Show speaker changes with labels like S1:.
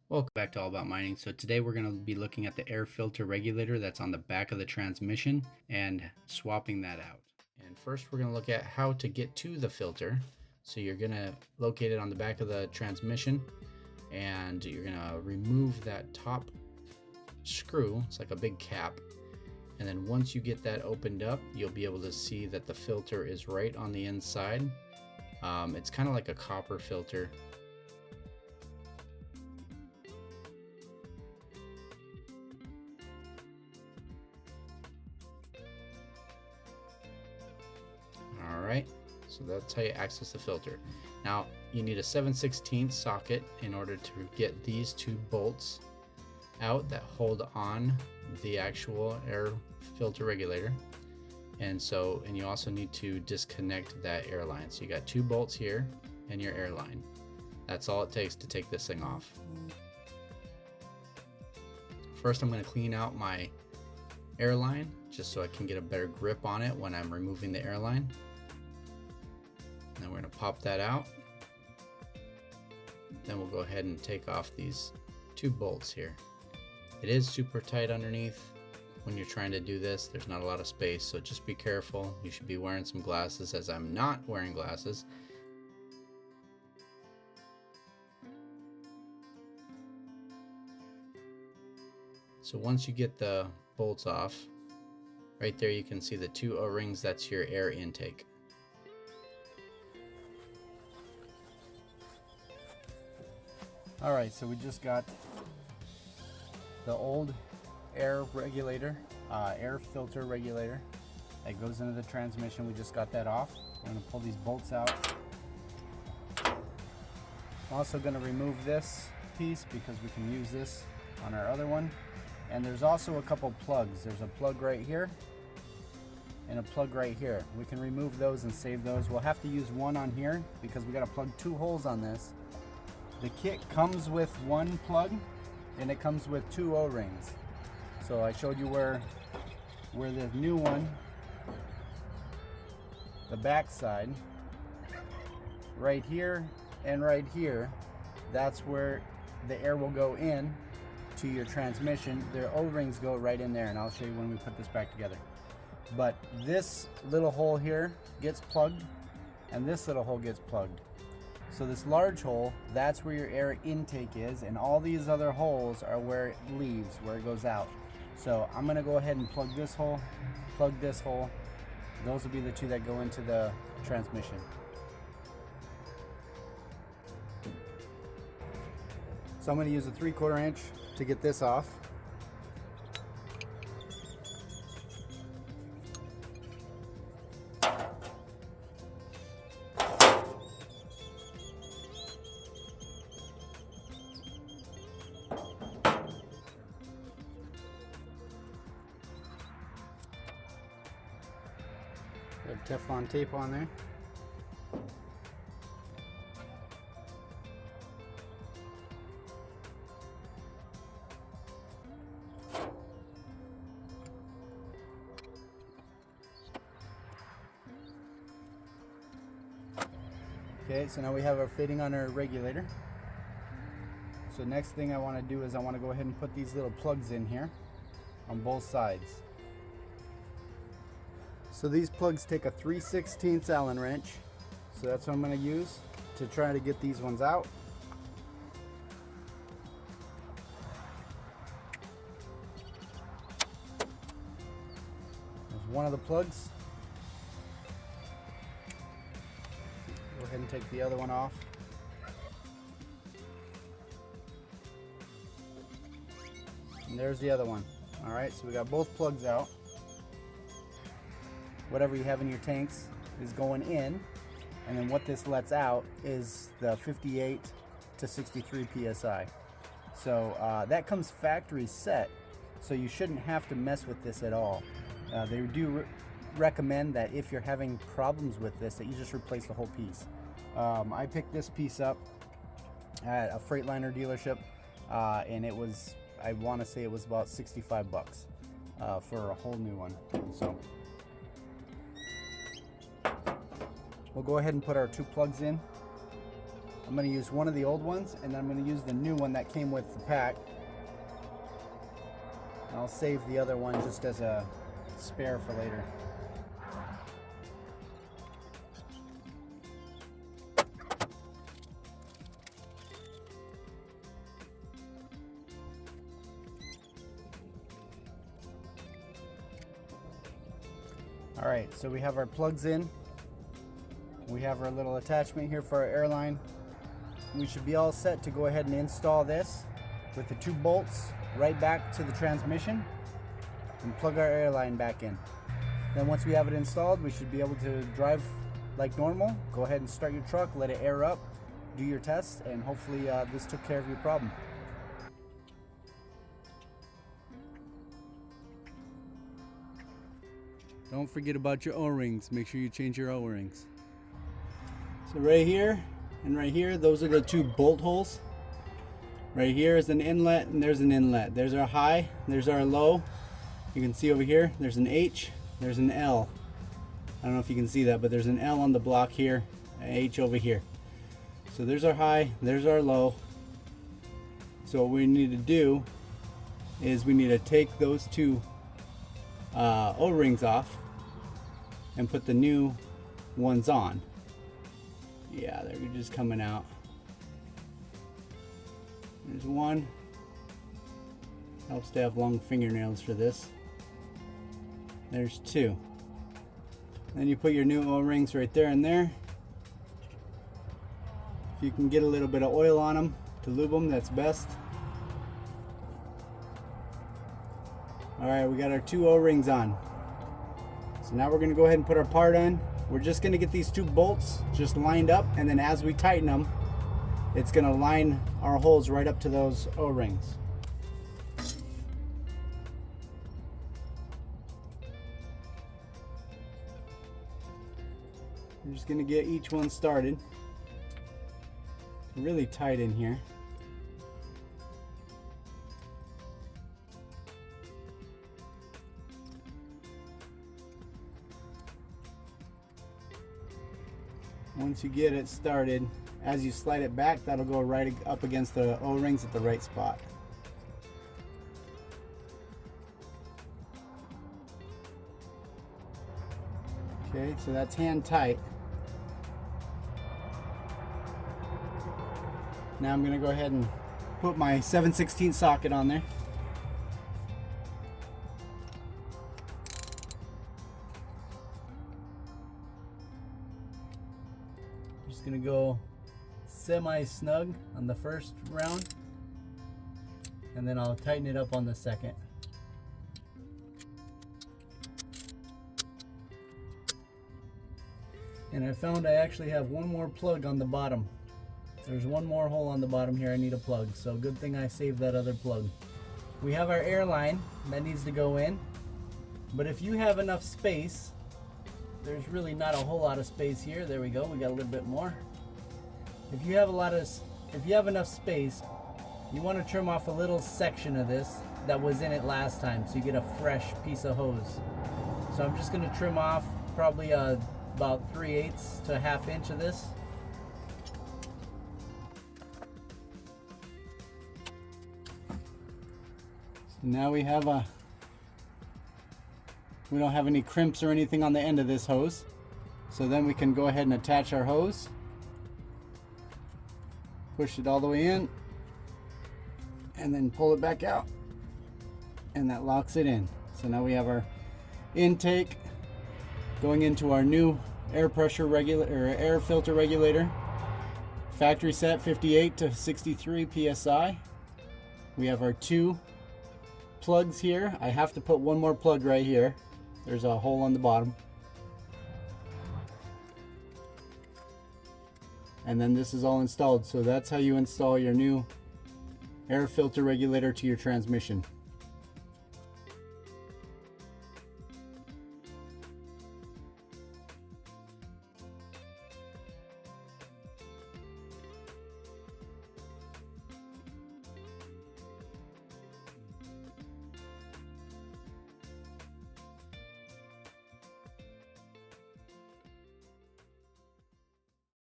S1: Welcome back to All About Mining. So today we're going to be looking at the air filter regulator that's on the back of the transmission and swapping that out. And first we're going to look at how to get to the filter. So you're going to locate it on the back of the transmission and you're going to remove that top screw. It's like a big cap. And then once you get that opened up, you'll be able to see that the filter is right on the inside. It's kind of like a copper filter. Alright, so that's how you access the filter. Now you need a 7/16 socket in order to get these two bolts out that hold on the actual air filter regulator. And you also need to disconnect that air line. So you got two bolts here and your air line. That's all it takes to take this thing off. First I'm going to clean out my air line just so I can get a better grip on it when I'm removing the air line. Then we're going to pop that out. Then we'll go ahead and take off these two bolts here. It is super tight underneath. When you're trying to do this, there's not a lot of space, so just be careful. You should be wearing some glasses, as I'm not wearing glasses. So once you get the bolts off, right there you can see the two O-rings. That's your air intake. Alright, so we just got the old air regulator, air filter regulator that goes into the transmission. We just got that off. We're going to pull these bolts out. I'm also going to remove this piece because we can use this on our other one. And there's also a couple plugs. There's a plug right here and a plug right here. We can remove those and save those. We'll have to use one on here because we got to plug two holes on this. The kit comes with one plug and it comes with two O-rings. So I showed you where the new one, the back side, right here and right here, that's where the air will go in to your transmission. Their O-rings go right in there, and I'll show you when we put this back together. But this little hole here gets plugged and this little hole gets plugged. So this large hole, that's where your air intake is, and all these other holes are where it leaves, where it goes out. So I'm going to go ahead and plug this hole, plug this hole. Those will be the two that go into the transmission. So I'm going to use a 3/4 inch to get this off. Teflon tape on there. Okay, so now we have our fitting on our regulator. So next thing I want to do is I want to go ahead and put these little plugs in here on both sides. So these plugs take a 3/16 Allen wrench. So that's what I'm going to use to try to get these ones out. There's one of the plugs. Go ahead and take the other one off. And there's the other one. Alright, so we got both plugs out. Whatever you have in your tanks is going in, and then what this lets out is the 58 to 63 psi. So that comes factory set, so you shouldn't have to mess with this at all. They do recommend that if you're having problems with this, that you just replace the whole piece. I picked this piece up at a Freightliner dealership, and it was, I want to say it was about 65 bucks for a whole new one. So we'll go ahead and put our two plugs in. I'm going to use one of the old ones, and then I'm going to use the new one that came with the pack. And I'll save the other one just as a spare for later. All right, so we have our plugs in. We have our little attachment here for our airline. We should be all set to go ahead and install this with the 2 bolts right back to the transmission and plug our airline back in. Then once we have it installed, we should be able to drive like normal. Go ahead and start your truck, let it air up, do your tests, and hopefully this took care of your problem. Don't forget about your O-rings. Make sure you change your O-rings. So right here and right here, those are the 2 bolt holes. Right here is an inlet and there's an inlet. There's our high, there's our low. You can see over here, there's an H, there's an L. I don't know if you can see that, but there's an L on the block here, an H over here. So there's our high, there's our low. So what we need to do is we need to take those 2 O-rings off and put the new ones on. Yeah, they're just coming out. There's one. Helps to have long fingernails for this. There's 2. Then you put your new O-rings right there and there. If you can get a little bit of oil on them to lube them, that's best. Alright, we got our 2 O-rings on. So now we're going to go ahead and put our part on. We're just going to get these 2 bolts just lined up, and then as we tighten them, it's going to line our holes right up to those O-rings. I'm just going to get each one started. It's really tight in here. Once you get it started, as you slide it back, that'll go right up against the O-rings at the right spot. Okay, so that's hand tight. Now I'm going to go ahead and put my 7/16 socket on there. Just going to go semi-snug on the first round, and then I'll tighten it up on the second. And I found I actually have one more plug on the bottom. There's one more hole on the bottom here I need a plug, so good thing I saved that other plug. We have our airline that needs to go in, but if you have enough space, there's really not a whole lot of space here. There we go, we got a little bit more. If you have enough space, you want to trim off a little section of this that was in it last time, so you get a fresh piece of hose. So I'm just going to trim off probably about 3/8 to a ½ inch of this. So now we have we don't have any crimps or anything on the end of this hose. So then we can go ahead and attach our hose. Push it all the way in, and then pull it back out, and that locks it in. So now we have our intake going into our new air pressure regulator, or air filter regulator, factory set 58 to 63 psi. We have our 2 plugs here. I have to put one more plug right here. There's a hole on the bottom. And then this is all installed. So that's how you install your new air filter regulator to your transmission.